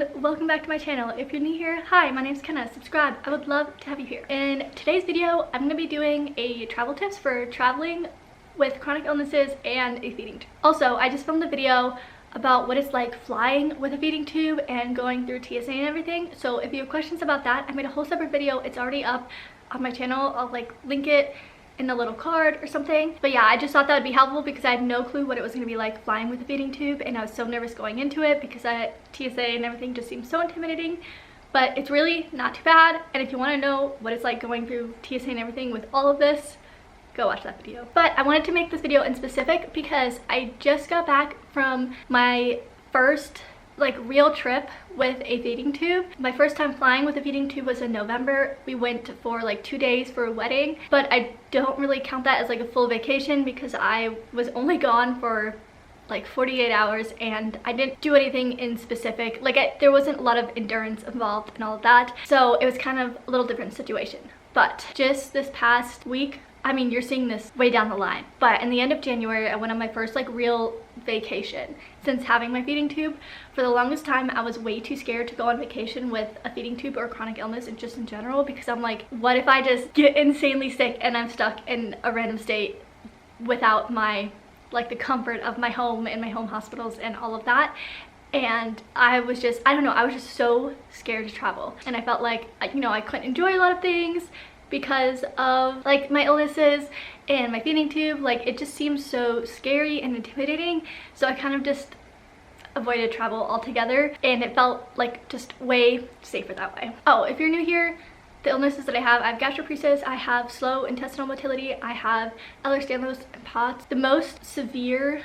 and welcome back to my channel. If you're new here, hi, my name's Kenna. Subscribe. I would love to have you here. In today's video, I'm going to be doing a travel tips for traveling with chronic illnesses and a feeding tube. Also, I just filmed a video about what it's like flying with a feeding tube and going through TSA and everything. So if you have questions about that, I made a whole separate video. It's already up on my channel. I'll link it in a little card or something. But yeah, I just thought that would be helpful because I had no clue what it was going to be like flying with a feeding tube, and I was so nervous going into it because TSA and everything just seems so intimidating. But it's really not too bad, and if you want to know what it's like going through TSA and everything with all of this, go watch that video. But I wanted to make this video in specific because I just got back from my first real trip with a feeding tube. My first time flying with a feeding tube was in November. We went for 2 days for a wedding, but I don't really count that as a full vacation because I was only gone for 48 hours and I didn't do anything in specific. There wasn't a lot of endurance involved and all of that, so it was kind of a little different situation. But just this past week, I mean, you're seeing this way down the line, but in the end of January, I went on my first real vacation since having my feeding tube. For the longest time, I was way too scared to go on vacation with a feeding tube or chronic illness and just in general, because I'm like, what if I just get insanely sick and I'm stuck in a random state without my the comfort of my home and my home hospitals and all of that. And I was just, I don't know, I was just so scared to travel, and I felt like, I couldn't enjoy a lot of things because of my illnesses and my feeding tube. It just seemed so scary and intimidating, so I kind of just avoided travel altogether, and it felt just way safer that way. Oh, if you're new here, the illnesses that I have gastroparesis, I have slow intestinal motility, I have Ehlers-Danlos and POTS. The most severe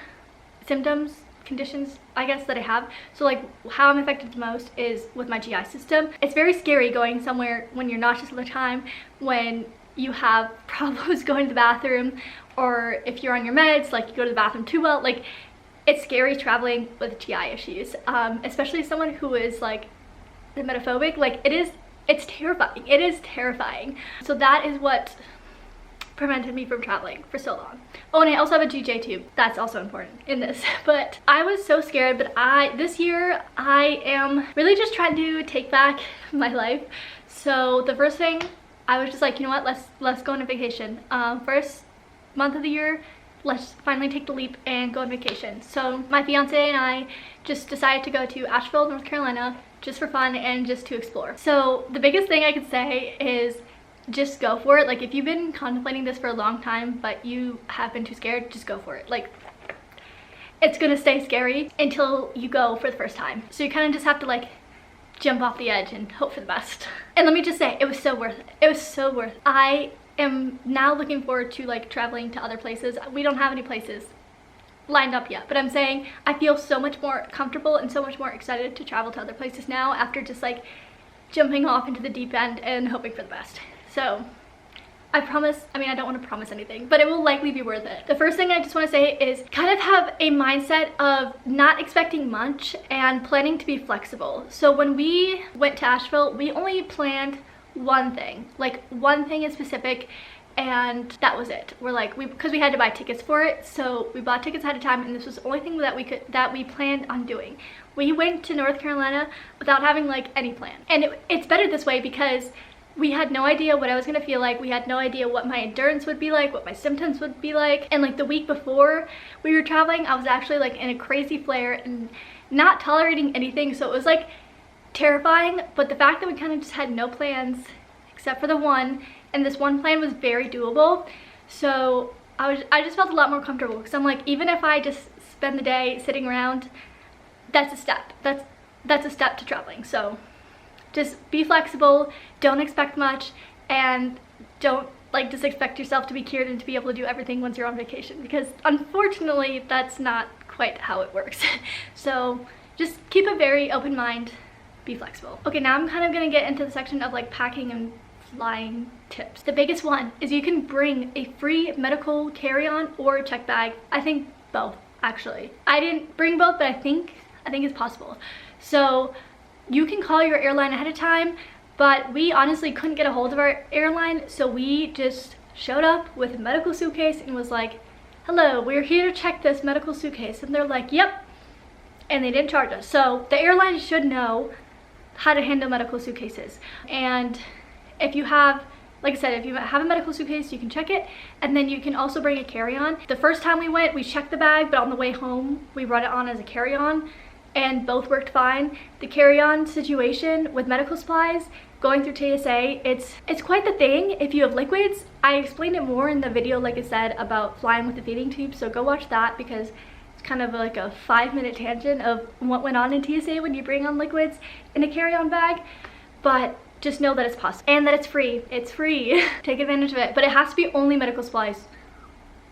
conditions I guess that I have, so how I'm affected the most is with my GI system. It's very scary going somewhere when you're nauseous all the time, when you have problems going to the bathroom, or if you're on your meds, you go to the bathroom too well. It's scary traveling with GI issues, especially someone who is emetophobic. It's terrifying. It is terrifying. So that is what prevented me from traveling for so long. Oh, and I also have a GJ tube. That's also important in this. But I was so scared, but this year I am really just trying to take back my life. So the first thing, I was just like, you know what, let's go on a vacation. First month of the year, let's finally take the leap and go on vacation. So my fiance and I just decided to go to Asheville, North Carolina, just for fun and just to explore. So the biggest thing I could say is just go for it. If you've been contemplating this for a long time but you have been too scared, just go for it. It's gonna stay scary until you go for the first time, so you kind of just have to jump off the edge and hope for the best. And let me just say, it was so worth it. It was so worth it. I am now looking forward to traveling to other places. We don't have any places lined up yet, but I'm saying I feel so much more comfortable and so much more excited to travel to other places now after just jumping off into the deep end and hoping for the best. So I promise, I don't want to promise anything, but it will likely be worth it. The first thing I just want to say is kind of have a mindset of not expecting much and planning to be flexible. So when we went to Asheville, we only planned one thing, one thing in specific, and that was it. We're because we had to buy tickets for it, so we bought tickets ahead of time, and this was the only thing that we planned on doing. We went to North Carolina without having any plan, and it's better this way because we had no idea what I was gonna feel like. We had no idea what my endurance would be like, what my symptoms would be like. And the week before we were traveling, I was actually in a crazy flare and not tolerating anything, so it was terrifying. But the fact that we kind of just had no plans except for the one, and this one plan was very doable, so I just felt a lot more comfortable, because I'm even if I just spend the day sitting around, that's a step. That's a step to traveling. So just be flexible, don't expect much, and don't just expect yourself to be cured and to be able to do everything once you're on vacation, because unfortunately that's not quite how it works. So just keep a very open mind, be flexible. Okay, now I'm kind of gonna get into the section of packing and flying tips. The biggest one is you can bring a free medical carry-on or check bag. I think both, actually. I didn't bring both, but I think it's possible. So you can call your airline ahead of time, but we honestly couldn't get a hold of our airline, so we just showed up with a medical suitcase and was like, hello, we're here to check this medical suitcase. And they're like, yep, and they didn't charge us. So the airline should know how to handle medical suitcases. And if you have, like I said, if you have a medical suitcase, you can check it, and then you can also bring a carry-on. The first time we went, we checked the bag, but on the way home, we brought it on as a carry-on, and both worked fine. The carry-on situation with medical supplies, going through TSA, it's quite the thing if you have liquids. I explained it more in the video, like I said, about flying with the feeding tube, so go watch that because it's kind of like a 5-minute tangent of what went on in TSA when you bring on liquids in a carry-on bag. But just know that it's possible and that it's free. It's free. Take advantage of it, but it has to be only medical supplies.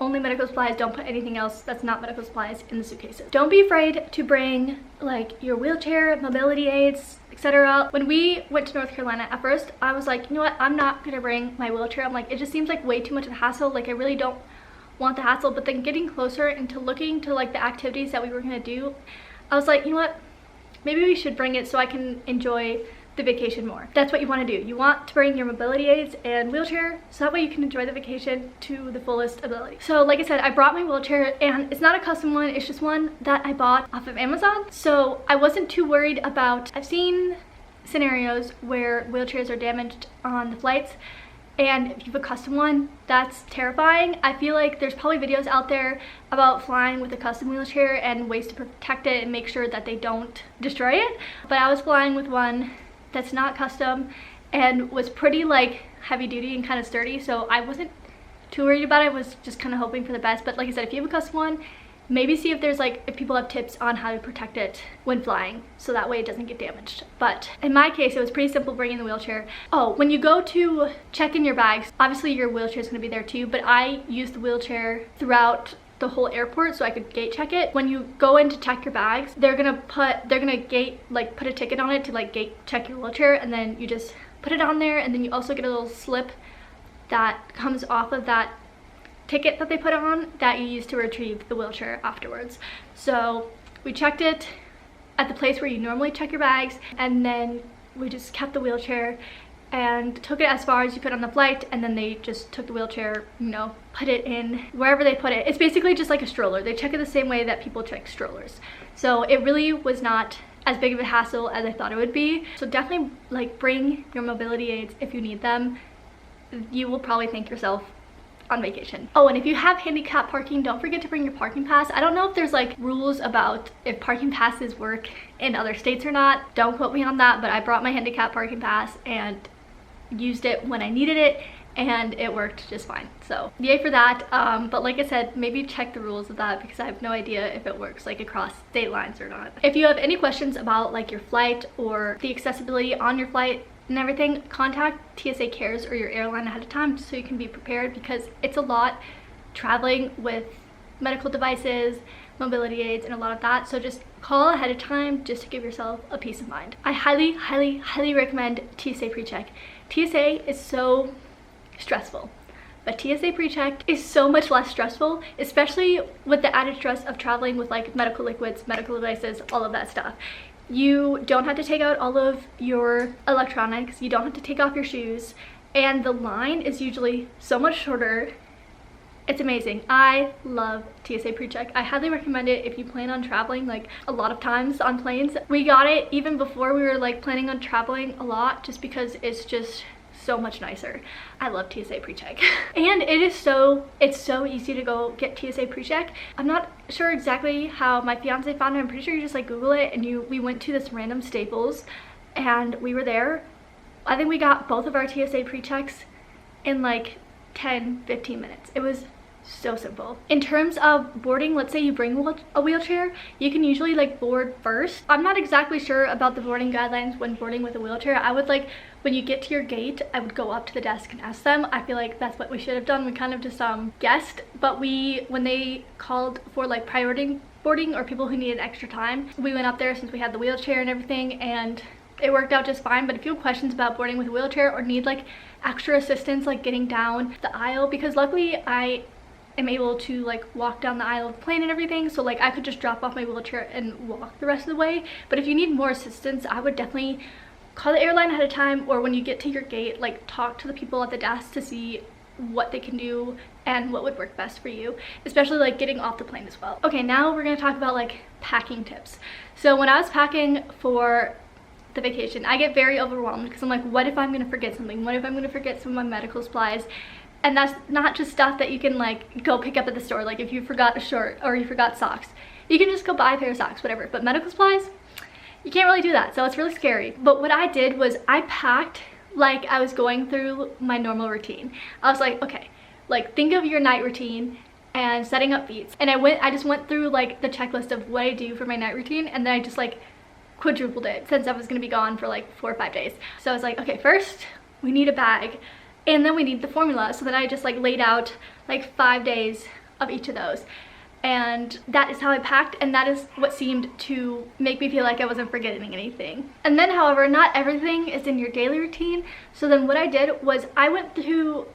Only medical supplies. Don't put anything else that's not medical supplies in the suitcases. Don't be afraid to bring like your wheelchair, mobility aids, etc. When we went to North Carolina, at first I was like, you know what, I'm not gonna bring my wheelchair. I'm like, it just seems like way too much of a hassle. Like I really don't want the hassle. But then getting closer into looking to like the activities that we were gonna do, I was like, you know what, maybe we should bring it so I can enjoy the vacation more. That's what you want to do. You want to bring your mobility aids and wheelchair so that way you can enjoy the vacation to the fullest ability. So like I said, I brought my wheelchair, and it's not a custom one, it's just one that I bought off of Amazon. So I wasn't too worried about, I've seen scenarios where wheelchairs are damaged on the flights, and if you have a custom one, that's terrifying. I feel like there's probably videos out there about flying with a custom wheelchair and ways to protect it and make sure that they don't destroy it. But I was flying with one that's not custom and was pretty like heavy duty and kind of sturdy, so I wasn't too worried about it. I was just kind of hoping for the best. But like I said, if you have a custom one, maybe see if there's like, if people have tips on how to protect it when flying so that way it doesn't get damaged. But in my case, it was pretty simple bringing the wheelchair. Oh, when you go to check in your bags, obviously your wheelchair is going to be there too, but I used the wheelchair throughout the whole airport so I could gate check it. When you go in to check your bags, they're gonna gate, like put a ticket on it to like gate check your wheelchair, and then you just put it on there, and then you also get a little slip that comes off of that ticket that they put on that you use to retrieve the wheelchair afterwards. So we checked it at the place where you normally check your bags, and then we just kept the wheelchair and took it as far as you could on the flight, and then they just took the wheelchair, you know, put it in wherever they put it. It's basically just like a stroller. They check it the same way that people check strollers. So it really was not as big of a hassle as I thought it would be. So definitely like bring your mobility aids if you need them. You will probably thank yourself on vacation. Oh, and if you have handicap parking, don't forget to bring your parking pass. I don't know if there's like rules about if parking passes work in other states or not. Don't quote me on that, but I brought my handicap parking pass and used it when I needed it, and it worked just fine. So yay for that. But like I said, maybe check the rules of that because I have no idea if it works like across state lines or not. If you have any questions about like your flight or the accessibility on your flight and everything, contact TSA Cares or your airline ahead of time so you can be prepared, because it's a lot traveling with medical devices, mobility aids, and a lot of that. So just call ahead of time just to give yourself a peace of mind. I highly recommend TSA PreCheck. TSA is so stressful, but TSA PreCheck is so much less stressful, especially with the added stress of traveling with like medical liquids, medical devices, all of that stuff. You don't have to take out all of your electronics, you don't have to take off your shoes, and the line is usually so much shorter. It's amazing. I love TSA PreCheck. I highly recommend it if you plan on traveling like a lot of times on planes. We got it even before we were like planning on traveling a lot, just because it's just so much nicer. I love TSA PreCheck. And it's so easy to go get TSA PreCheck. I'm not sure exactly how my fiance found it. I'm pretty sure you just like Google it, and we went to this random Staples and we were there. I think we got both of our TSA PreChecks in like 10-15 minutes. It was so simple. In terms of boarding, let's say you bring a wheelchair, you can usually like board first. I'm not exactly sure about the boarding guidelines when boarding with a wheelchair. I would like, when you get to your gate, I would go up to the desk and ask them. I feel like that's what we should have done. We kind of just guessed, but when they called for like priority boarding or people who needed extra time, we went up there since we had the wheelchair and everything, and it worked out just fine. But if you have questions about boarding with a wheelchair or need like extra assistance like getting down the aisle, because luckily I am able to like walk down the aisle of the plane and everything, so like I could just drop off my wheelchair and walk the rest of the way. But if you need more assistance, I would definitely call the airline ahead of time, or when you get to your gate, like talk to the people at the desk to see what they can do and what would work best for you, especially like getting off the plane as well. Okay, now we're going to talk about like packing tips. So when I was packing for the vacation. I get very overwhelmed because I'm like, what if I'm gonna forget something? What if I'm gonna forget some of my medical supplies? And that's not just stuff that you can like go pick up at the store. Like if you forgot a shirt or you forgot socks, you can just go buy a pair of socks, whatever. But medical supplies, you can't really do that, so it's really scary. But what I did was I packed like I was going through my normal routine. I was like, okay, like think of your night routine and setting up feeds. And I just went through like the checklist of what I do for my night routine, and then I just like quadrupled it since I was gonna be gone for like 4 or 5 days. So I was like, okay, first we need a bag, and then we need the formula. So then I just like laid out like 5 days of each of those. And that is how I packed, and that is what seemed to make me feel like I wasn't forgetting anything. And then, however, not everything is in your daily routine. So then what I did was I went to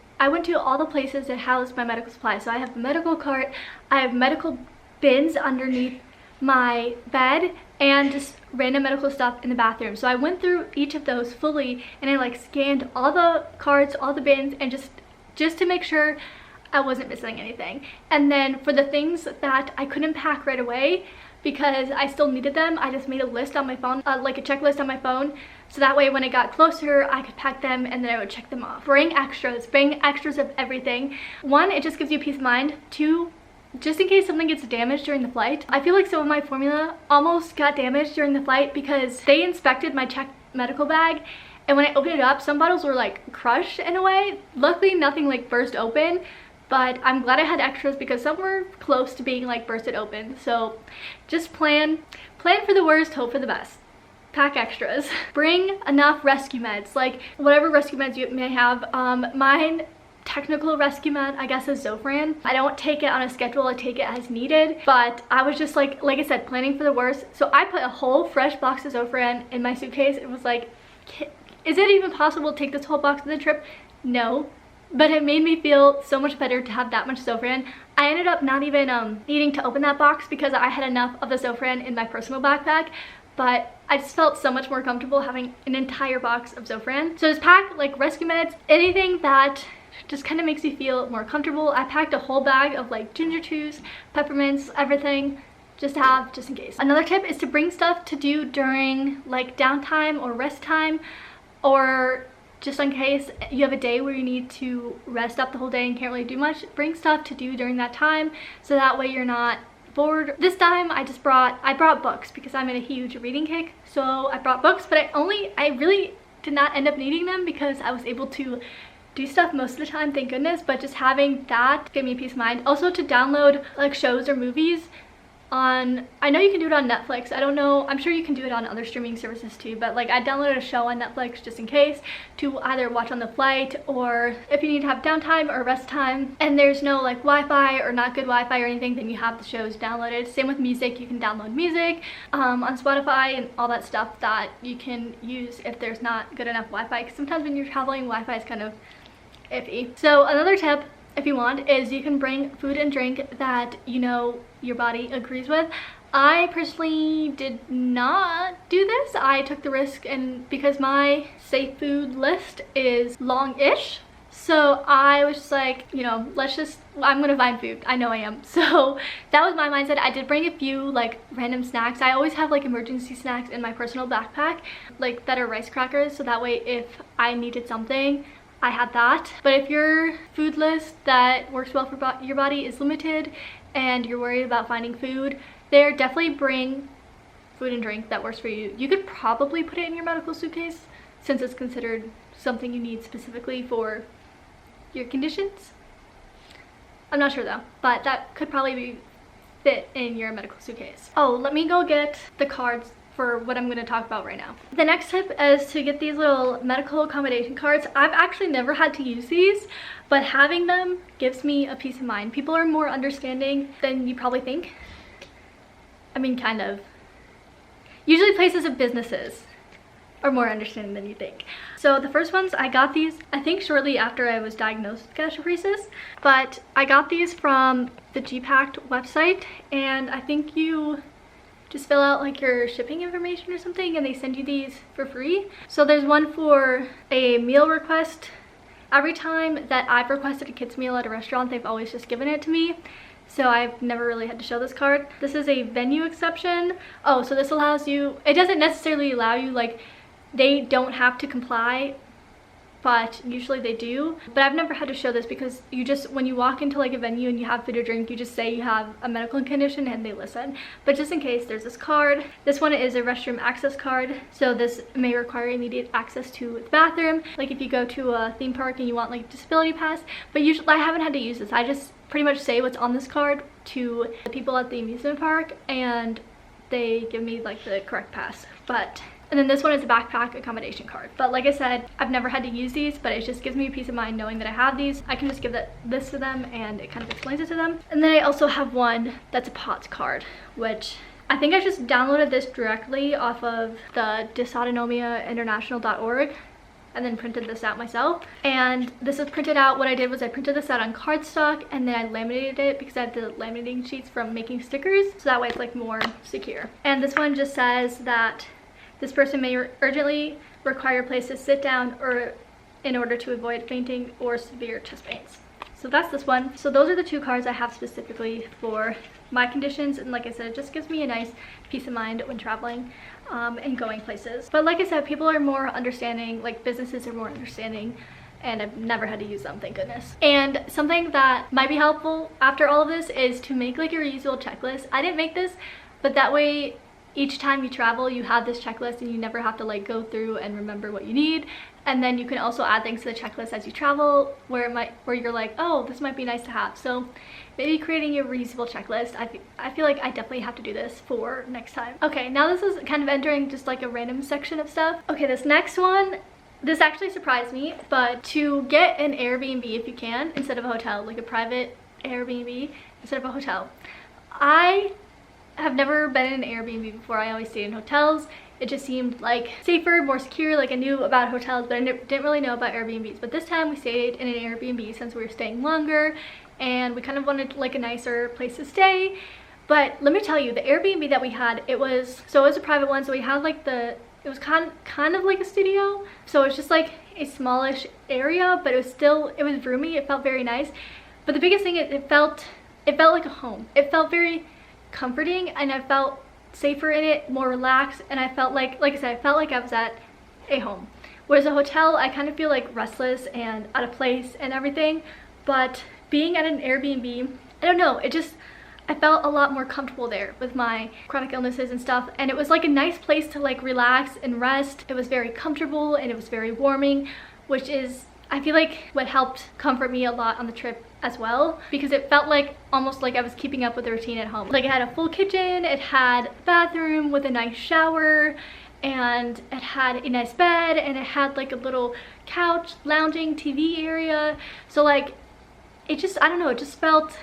all the places that house my medical supplies. So I have a medical cart, I have medical bins underneath my bed, and just random medical stuff in the bathroom. So I went through each of those fully, and I like scanned all the carts, all the bins, and just to make sure I wasn't missing anything. And then for the things that I couldn't pack right away because I still needed them, I just made a list on my phone, like a checklist on my phone, so that way when I got closer I could pack them and then I would check them off. Bring extras of everything. 1, it just gives you peace of mind. 2, just in case something gets damaged during the flight. I feel like some of my formula almost got damaged during the flight because they inspected my checked medical bag, and when I opened it up, some bottles were like crushed in a way. Luckily nothing like burst open, but I'm glad I had extras because some were close to being like bursted open. So just plan for the worst, hope for the best. Pack extras. Bring enough rescue meds, like whatever rescue meds you may have. Mine technical rescue med, I guess, is Zofran. I don't take it on a schedule, I take it as needed, but I was just like I said, planning for the worst. So I put a whole fresh box of Zofran in my suitcase. It was like, is it even possible to take this whole box on the trip? No. But it made me feel so much better to have that much Zofran. I ended up not even needing to open that box because I had enough of the Zofran in my personal backpack, but I just felt so much more comfortable having an entire box of Zofran. So just pack like rescue meds, anything that just kind of makes you feel more comfortable. I packed a whole bag of like ginger chews, peppermints, everything, just to have just in case. Another tip is to bring stuff to do during like downtime or rest time, or just in case you have a day where you need to rest up the whole day and can't really do much, bring stuff to do during that time so that way you're not bored. This time I brought books because I'm in a huge reading kick. So I brought books, but I really did not end up needing them because I was able to do stuff most of the time, thank goodness. But just having that gave me peace of mind. Also to download like shows or movies on, I know you can do it on Netflix, I don't know, I'm sure you can do it on other streaming services too, but like I downloaded a show on Netflix just in case to either watch on the flight or if you need to have downtime or rest time and there's no like Wi-Fi or not good Wi-Fi or anything, then you have the shows downloaded. Same with music, you can download music on Spotify and all that stuff that you can use if there's not good enough Wi-Fi, because sometimes when you're traveling, Wi-Fi is kind of iffy. So another tip, if you want, is you can bring food and drink that you know your body agrees with. I personally did not do this. I took the risk, and because my safe food list is long-ish, so I was just like, you know, I'm gonna find food. I know I am. So that was my mindset. I did bring a few like random snacks. I always have like emergency snacks in my personal backpack, like that are rice crackers, so that way if I needed something, I had that. But if your food list that works well for your body is limited and you're worried about finding food there, definitely bring food and drink that works for you. You could probably put it in your medical suitcase since it's considered something you need specifically for your conditions. I'm not sure though, but that could probably fit in your medical suitcase. Oh, let me go get the cards for what I'm going to talk about right now. The next tip is to get these little medical accommodation cards. I've actually never had to use these, but having them gives me a peace of mind. People are more understanding than you probably think. I mean, kind of. Usually places of businesses are more understanding than you think. So the first ones, I got these, I think shortly after I was diagnosed with gastroparesis, but I got these from the GPACT website, and I think you just fill out like your shipping information or something and they send you these for free. So there's one for a meal request. Every time that I've requested a kid's meal at a restaurant, they've always just given it to me. So I've never really had to show this card. This is a venue exception. Oh, so this allows you, it doesn't necessarily allow you like they don't have to comply, but usually they do. But I've never had to show this because you just, when you walk into like a venue and you have food or drink, you just say you have a medical condition and they listen. But just in case, there's this card. This one is a restroom access card, so this may require immediate access to the bathroom, like if you go to a theme park and you want like a disability pass. But usually I haven't had to use this. I just pretty much say what's on this card to the people at the amusement park and they give me like the correct pass. And then this one is a backpack accommodation card. But like I said, I've never had to use these, but it just gives me peace of mind knowing that I have these. I can just give this to them and it kind of explains it to them. And then I also have one that's a POTS card, which I think I just downloaded this directly off of the dysautonomiainternational.org and then printed this out myself. And this is printed out, what I did was I printed this out on cardstock and then I laminated it because I have the laminating sheets from making stickers, so that way it's like more secure. And this one just says that this person may urgently require a place to sit down or in order to avoid fainting or severe chest pains. So that's this one. So those are the two cards I have specifically for my conditions, and like I said, it just gives me a nice peace of mind when traveling and going places. But like I said, people are more understanding, like businesses are more understanding, and I've never had to use them, thank goodness. And something that might be helpful after all of this is to make like a reusable checklist. I didn't make this, but that way each time you travel you have this checklist and you never have to like go through and remember what you need. And then you can also add things to the checklist as you travel where you're like, oh, this might be nice to have. So maybe creating a reusable checklist. I feel like I definitely have to do this for next time. Okay, now this is kind of entering just like a random section of stuff. Okay, this next one, this actually surprised me, but to get an Airbnb if you can instead of a hotel, like a private Airbnb instead of a hotel. I have never been in an Airbnb before. I always stayed in hotels. It just seemed like safer, more secure. Like I knew about hotels, but I didn't really know about Airbnbs. But this time we stayed in an Airbnb since we were staying longer and we kind of wanted like a nicer place to stay. But let me tell you, the Airbnb that we had, it was a private one. So we had like it was kind of like a studio. So it's just like a smallish area, but it was roomy. It felt very nice. But the biggest thing, it felt like a home. It felt very comforting and I felt safer in it, more relaxed, and I felt like I said, I felt like I was at a home. Whereas a hotel, I kind of feel like restless and out of place and everything. But being at an Airbnb, I don't know, I felt a lot more comfortable there with my chronic illnesses and stuff, and it was like a nice place to like relax and rest. It was very comfortable and it was very warming, which is, I feel like, what helped comfort me a lot on the trip as well, because it felt like almost like I was keeping up with the routine at home. Like it had a full kitchen, it had a bathroom with a nice shower, and it had a nice bed, and it had like a little couch, lounging TV area. So like it just, I don't know, it just felt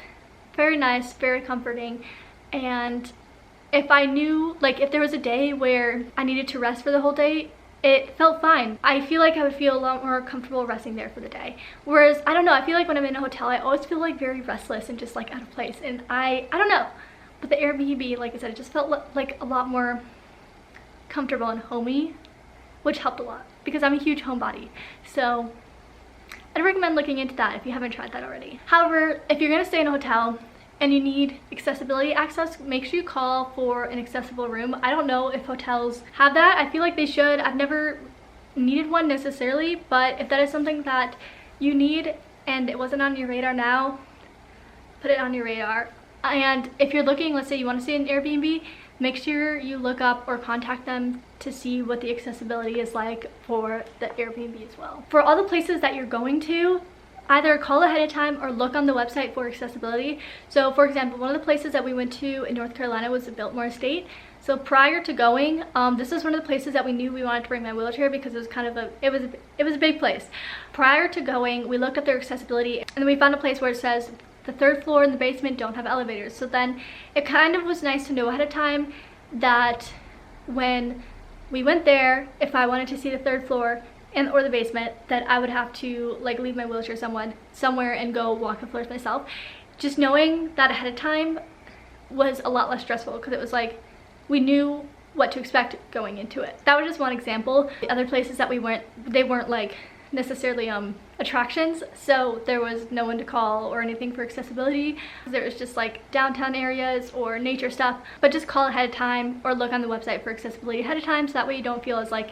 very nice, very comforting. And if I knew, like if there was a day where I needed to rest for the whole day, it felt fine. I feel like I would feel a lot more comfortable resting there for the day. Whereas, I don't know, I feel like when I'm in a hotel, I always feel like very restless and just like out of place. And I don't know. But the Airbnb, like I said, it just felt like a lot more comfortable and homey, which helped a lot because I'm a huge homebody. So I'd recommend looking into that if you haven't tried that already. However, if you're gonna stay in a hotel and you need accessibility access, make sure you call for an accessible room. I don't know if hotels have that. I feel like they should. I've never needed one necessarily, but if that is something that you need and it wasn't on your radar now, put it on your radar. And if you're looking, let's say you want to stay in an Airbnb, make sure you look up or contact them to see what the accessibility is like for the Airbnb as well. For all the places that you're going to, either call ahead of time or look on the website for accessibility. So for example, one of the places that we went to in North Carolina was the Biltmore Estate. So prior to going, this is one of the places that we knew we wanted to bring my wheelchair because it was kind of it was a big place. Prior to going, we looked up their accessibility and then we found a place where it says the third floor and the basement don't have elevators. So then it kind of was nice to know ahead of time that when we went there, if I wanted to see the third floor or the basement, that I would have to like leave my wheelchair somewhere and go walk the floors myself. Just knowing that ahead of time was a lot less stressful because it was like we knew what to expect going into it. That was just one example. The other places that we went, they weren't like necessarily attractions, so there was no one to call or anything for accessibility. There was just like downtown areas or nature stuff, but just call ahead of time or look on the website for accessibility ahead of time so that way you don't feel as like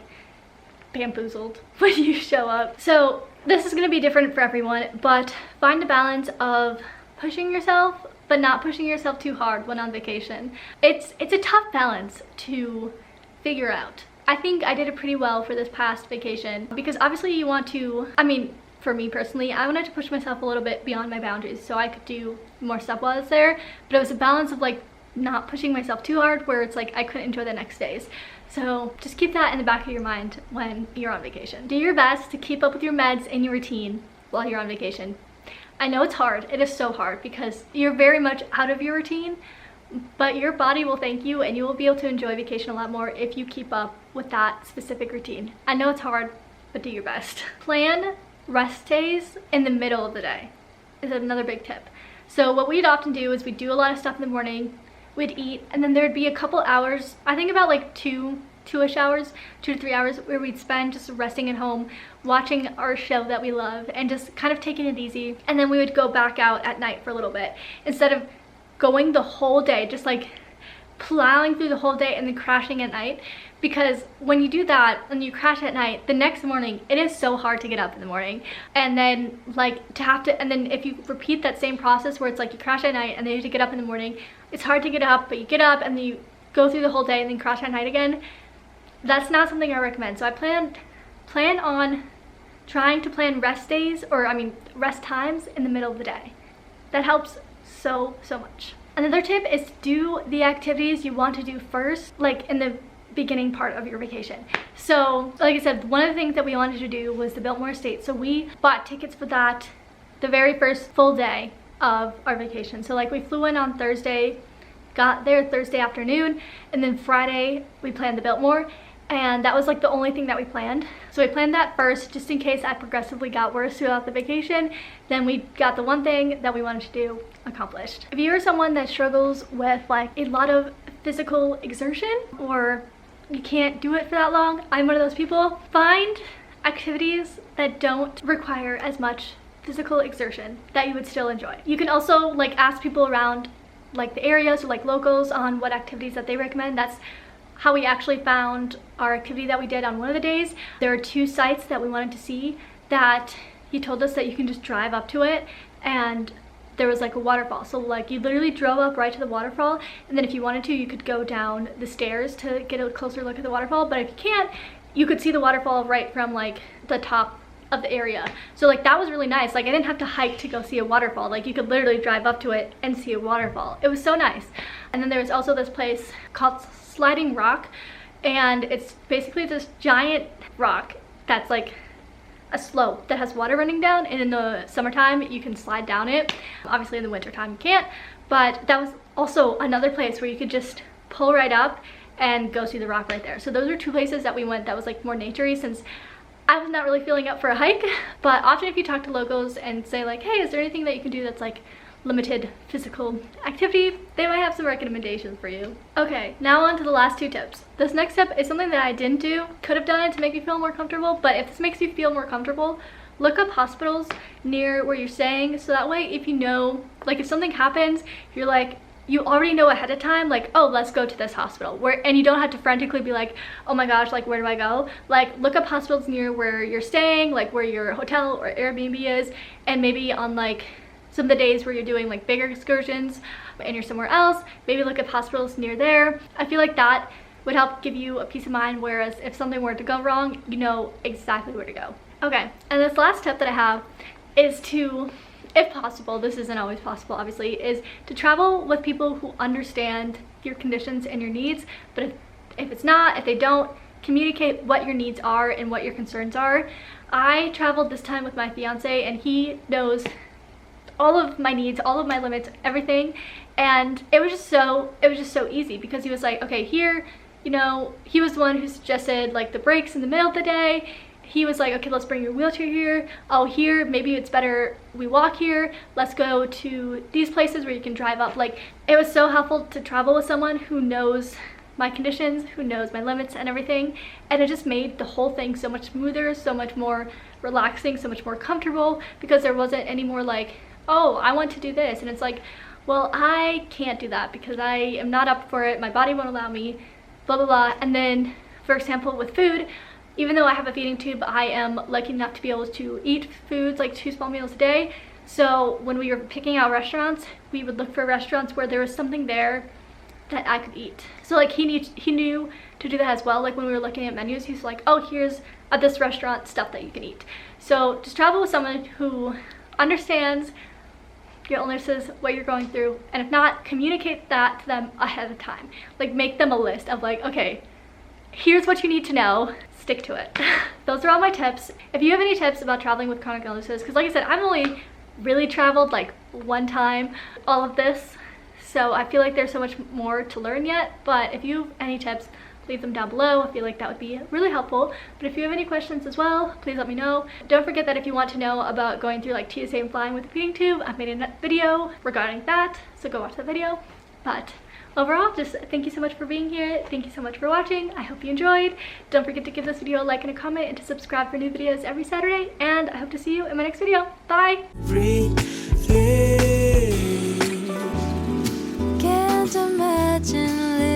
bamboozled when you show up. So this is gonna be different for everyone, but find a balance of pushing yourself, but not pushing yourself too hard when on vacation. It's a tough balance to figure out. I think I did it pretty well for this past vacation because obviously you want to, I mean, for me personally, I wanted to push myself a little bit beyond my boundaries so I could do more stuff while I was there, but it was a balance of like not pushing myself too hard where it's like I couldn't enjoy the next days. So just keep that in the back of your mind when you're on vacation. Do your best to keep up with your meds and your routine while you're on vacation. I know it's hard. It is so hard because you're very much out of your routine, but your body will thank you and you will be able to enjoy vacation a lot more if you keep up with that specific routine. I know it's hard, but do your best. Plan rest days in the middle of the day is another big tip. So what we'd often do is we'd do a lot of stuff in the morning, we'd eat, and then there'd be a couple hours, I think about like two-ish hours, 2 to 3 hours, where we'd spend just resting at home, watching our show that we love, and just kind of taking it easy. And then we would go back out at night for a little bit, instead of going the whole day, just like plowing through the whole day and then crashing at night. Because when you do that and you crash at night, the next morning it is so hard to get up in the morning, and then like to have to, and then if you repeat that same process where it's like you crash at night and then you have to get up in the morning, it's hard to get up, but you get up and then you go through the whole day and then crash at night again. That's not something I recommend. So I plan on trying to plan rest days, or I mean rest times in the middle of the day. That helps so much. Another tip is to do the activities you want to do first, like in the beginning part of your vacation. So like I said, one of the things that we wanted to do was the Biltmore Estate, so we bought tickets for that the very first full day of our vacation. So like we flew in on Thursday, got there Thursday afternoon, and then Friday we planned the Biltmore, and that was like the only thing that we planned. So we planned that first just in case I progressively got worse throughout the vacation. Then we got the one thing that we wanted to do accomplished. If you're someone that struggles with like a lot of physical exertion, or you can't do it for that long, I'm one of those people. Find activities that don't require as much physical exertion that you would still enjoy. You can also like ask people around like the area, so like locals, on what activities that they recommend. That's how we actually found our activity that we did on one of the days. There are 2 sites that we wanted to see that he told us that you can just drive up to it, and there was like a waterfall. So like you literally drove up right to the waterfall, and then if you wanted to, you could go down the stairs to get a closer look at the waterfall. But if you can't, you could see the waterfall right from like the top of the area. So like that was really nice. Like I didn't have to hike to go see a waterfall. Like you could literally drive up to it and see a waterfall. It was so nice. And then there was also this place called Sliding Rock, and it's basically this giant rock that's like a slope that has water running down, and in the summertime you can slide down it. Obviously in the wintertime you can't, but that was also another place where you could just pull right up and go see the rock right there. So those are 2 places that we went that was like more naturey, since I was not really feeling up for a hike. But often if you talk to locals and say like, hey, is there anything that you can do that's like limited physical activity, they might have some recommendations for you. Okay, now on to the last 2 tips. This next tip is something that I didn't do. Could have done it to make me feel more comfortable, but if this makes you feel more comfortable, look up hospitals near where you're staying, so that way if you know, like if something happens, you're like, you already know ahead of time, like, oh, let's go to this hospital, and you don't have to frantically be like, oh my gosh, like where do I go? Like look up hospitals near where you're staying, like where your hotel or Airbnb is, and maybe on like some of the days where you're doing like bigger excursions and you're somewhere else, maybe look up hospitals near there. I feel like that would help give you a peace of mind, whereas if something were to go wrong, you know exactly where to go. Okay, and this last tip that I have is to, if possible, this isn't always possible obviously, is to travel with people who understand your conditions and your needs. But if it's not, if they don't, communicate what your needs are and what your concerns are. I traveled this time with my fiance, and he knows all of my needs, all of my limits, everything. And it was just so easy, because he was like, okay, here, you know, he was the one who suggested like the breaks in the middle of the day. He was like, okay, let's bring your wheelchair here. Oh, here, maybe it's better we walk here. Let's go to these places where you can drive up. Like, it was so helpful to travel with someone who knows my conditions, who knows my limits and everything. And it just made the whole thing so much smoother, so much more relaxing, so much more comfortable, because there wasn't any more like, oh, I want to do this. And it's like, well, I can't do that because I am not up for it. My body won't allow me, blah, blah, blah. And then, for example, with food, Even though I have a feeding tube, I am lucky enough to be able to eat foods like 2 small meals a day. So when we were picking out restaurants, we would look for restaurants where there was something there that I could eat. So like he knew to do that as well. Like when we were looking at menus, he's like, oh, here's at this restaurant stuff that you can eat. So just travel with someone who understands your illnesses, what you're going through, and if not, communicate that to them ahead of time. Like make them a list of like, okay, here's what you need to know, stick to it. Those are all my tips. If you have any tips about traveling with chronic illnesses, because like I said, I've only really traveled like one time all of this, so I feel like there's so much more to learn yet. But if you have any tips, leave them down below. I feel like that would be really helpful. But if you have any questions as well, please let me know. Don't forget that if you want to know about going through like TSA and flying with a feeding tube, I've made a video regarding that, so go watch that video. But overall, just thank you so much for being here. Thank you so much for watching. I hope you enjoyed. Don't forget to give this video a like and a comment and to subscribe for new videos every Saturday. And I hope to see you in my next video. Bye! Can't imagine living